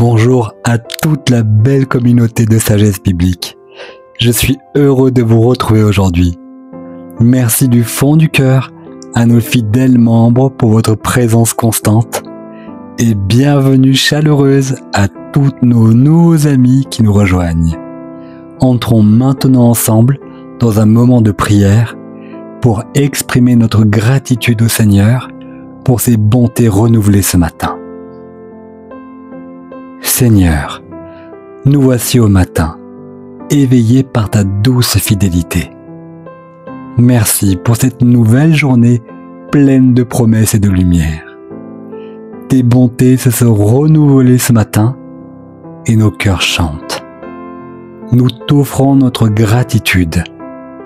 Bonjour à toute la belle communauté de sagesse biblique. Je suis heureux de vous retrouver aujourd'hui. Merci du fond du cœur à nos fidèles membres pour votre présence constante et bienvenue chaleureuse à tous nos nouveaux amis qui nous rejoignent. Entrons maintenant ensemble dans un moment de prière pour exprimer notre gratitude au Seigneur pour ses bontés renouvelées ce matin. Seigneur, nous voici au matin, éveillés par ta douce fidélité. Merci pour cette nouvelle journée pleine de promesses et de lumière. Tes bontés se sont renouvelées ce matin et nos cœurs chantent. Nous t'offrons notre gratitude,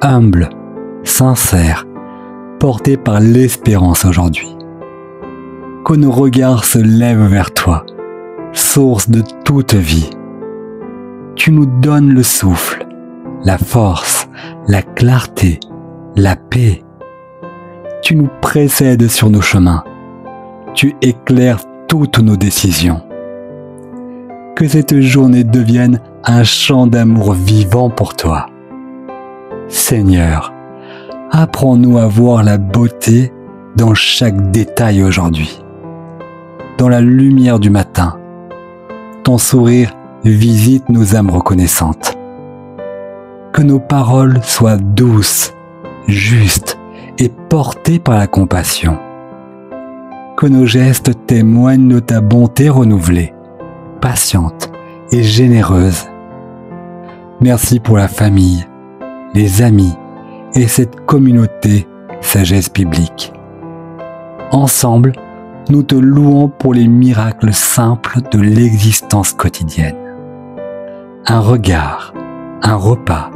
humble, sincère, portée par l'espérance aujourd'hui. Que nos regards se lèvent vers toi, source de toute vie. Tu nous donnes le souffle, la force, la clarté, la paix. Tu nous précèdes sur nos chemins. Tu éclaires toutes nos décisions. Que cette journée devienne un chant d'amour vivant pour toi. Seigneur, apprends-nous à voir la beauté dans chaque détail aujourd'hui. Dans la lumière du matin, ton sourire visite nos âmes reconnaissantes. Que nos paroles soient douces, justes et portées par la compassion. Que nos gestes témoignent de ta bonté renouvelée, patiente et généreuse. Merci pour la famille, les amis et cette communauté sagesse biblique. Ensemble, nous te louons pour les miracles simples de l'existence quotidienne. Un regard, un repas,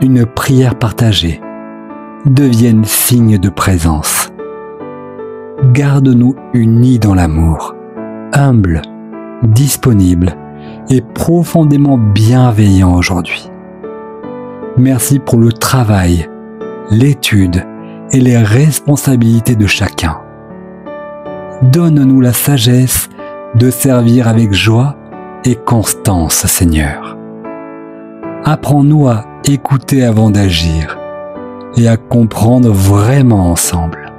une prière partagée deviennent signes de présence. Garde-nous unis dans l'amour, humbles, disponibles et profondément bienveillants aujourd'hui. Merci pour le travail, l'étude et les responsabilités de chacun. Donne-nous la sagesse de servir avec joie et constance, Seigneur. Apprends-nous à écouter avant d'agir et à comprendre vraiment ensemble.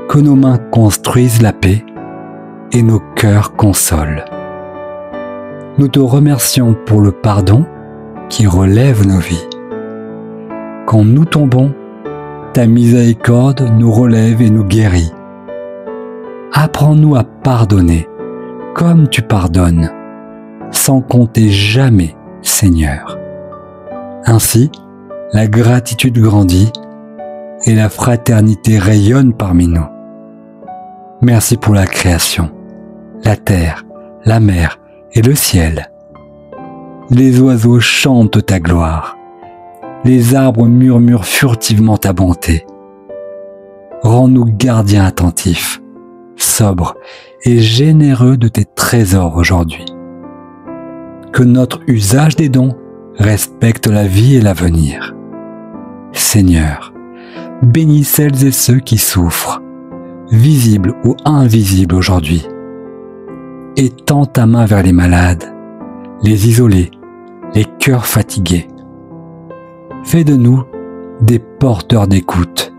Que nos mains construisent la paix et nos cœurs consolent. Nous te remercions pour le pardon qui relève nos vies. Quand nous tombons, ta miséricorde nous relève et nous guérit. Apprends-nous à pardonner comme tu pardonnes, sans compter jamais, Seigneur. Ainsi, la gratitude grandit et la fraternité rayonne parmi nous. Merci pour la création, la terre, la mer et le ciel. Les oiseaux chantent ta gloire, les arbres murmurent furtivement ta bonté. Rends-nous gardiens attentifs, sobres et généreux de tes trésors aujourd'hui. Que notre usage des dons respecte la vie et l'avenir. Seigneur, bénis celles et ceux qui souffrent, visibles ou invisibles aujourd'hui. Étends ta main vers les malades, les isolés, les cœurs fatigués. Fais de nous des porteurs d'écoute,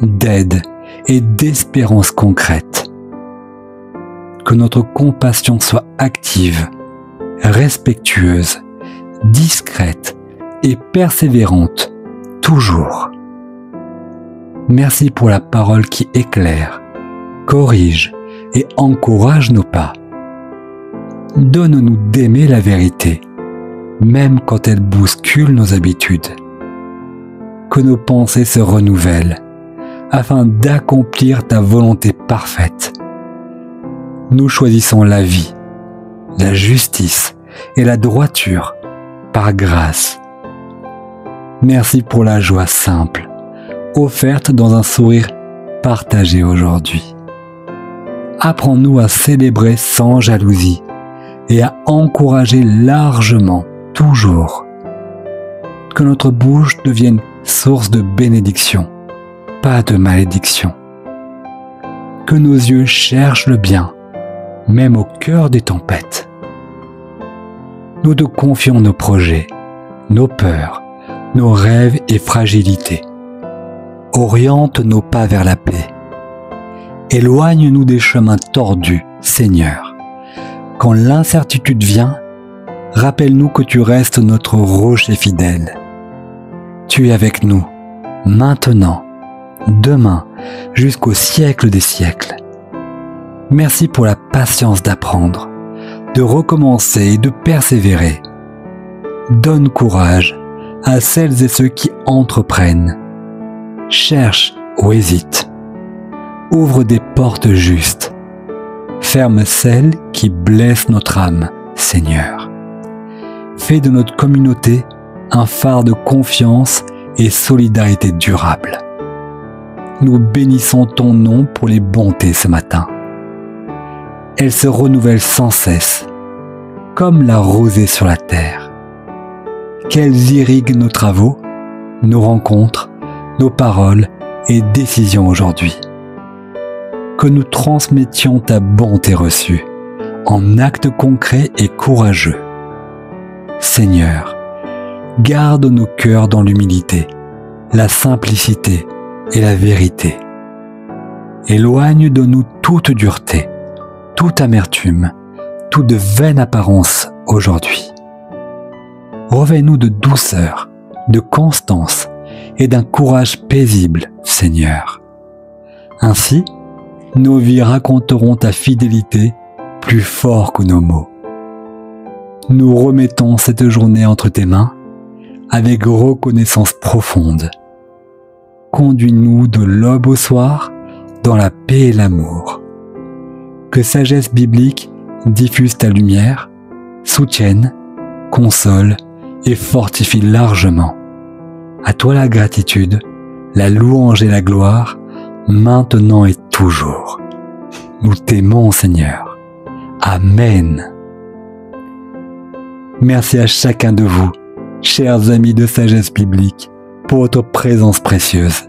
d'aide et d'espérance concrète. Que notre compassion soit active, respectueuse, discrète et persévérante toujours. Merci pour la parole qui éclaire, corrige et encourage nos pas. Donne-nous d'aimer la vérité, même quand elle bouscule nos habitudes. Que nos pensées se renouvellent, afin d'accomplir ta volonté parfaite. Nous choisissons la vie, la justice et la droiture par grâce. Merci pour la joie simple, offerte dans un sourire partagé aujourd'hui. Apprends-nous à célébrer sans jalousie et à encourager largement toujours. Que notre bouche devienne source de bénédiction, pas de malédiction. Que nos yeux cherchent le bien, même au cœur des tempêtes. Nous te confions nos projets, nos peurs, nos rêves et fragilités. Oriente nos pas vers la paix. Éloigne-nous des chemins tordus, Seigneur. Quand l'incertitude vient, rappelle-nous que tu restes notre rocher fidèle. Tu es avec nous, maintenant, demain, jusqu'au siècle des siècles. Merci pour la patience d'apprendre, de recommencer et de persévérer. Donne courage à celles et ceux qui entreprennent, cherchent ou hésitent. Ouvre des portes justes. Ferme celles qui blessent notre âme, Seigneur. Fais de notre communauté un phare de confiance et solidarité durable. Nous bénissons ton nom pour les bontés ce matin. Elles se renouvellent sans cesse, comme la rosée sur la terre. Qu'elles irriguent nos travaux, nos rencontres, nos paroles et décisions aujourd'hui. Que nous transmettions ta bonté reçue en actes concrets et courageux. Seigneur, garde nos cœurs dans l'humilité, la simplicité et la vérité. Éloigne de nous toute dureté, toute amertume, toute vaine apparence aujourd'hui. Revêt-nous de douceur, de constance et d'un courage paisible, Seigneur. Ainsi, nos vies raconteront ta fidélité plus fort que nos mots. Nous remettons cette journée entre tes mains avec reconnaissance profonde. Conduis-nous de l'aube au soir dans la paix et l'amour. Que Sagesse Biblique diffuse ta lumière, soutienne, console et fortifie largement. À toi la gratitude, la louange et la gloire, maintenant et toujours. Nous t'aimons, Seigneur. Amen. Merci à chacun de vous, chers amis de Sagesse Biblique, pour votre présence précieuse.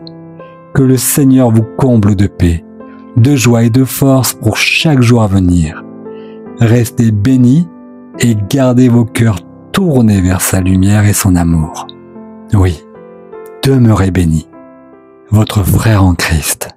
Que le Seigneur vous comble de paix, de joie et de force pour chaque jour à venir. Restez bénis et gardez vos cœurs tournés vers sa lumière et son amour. Oui, demeurez bénis. Votre frère en Christ.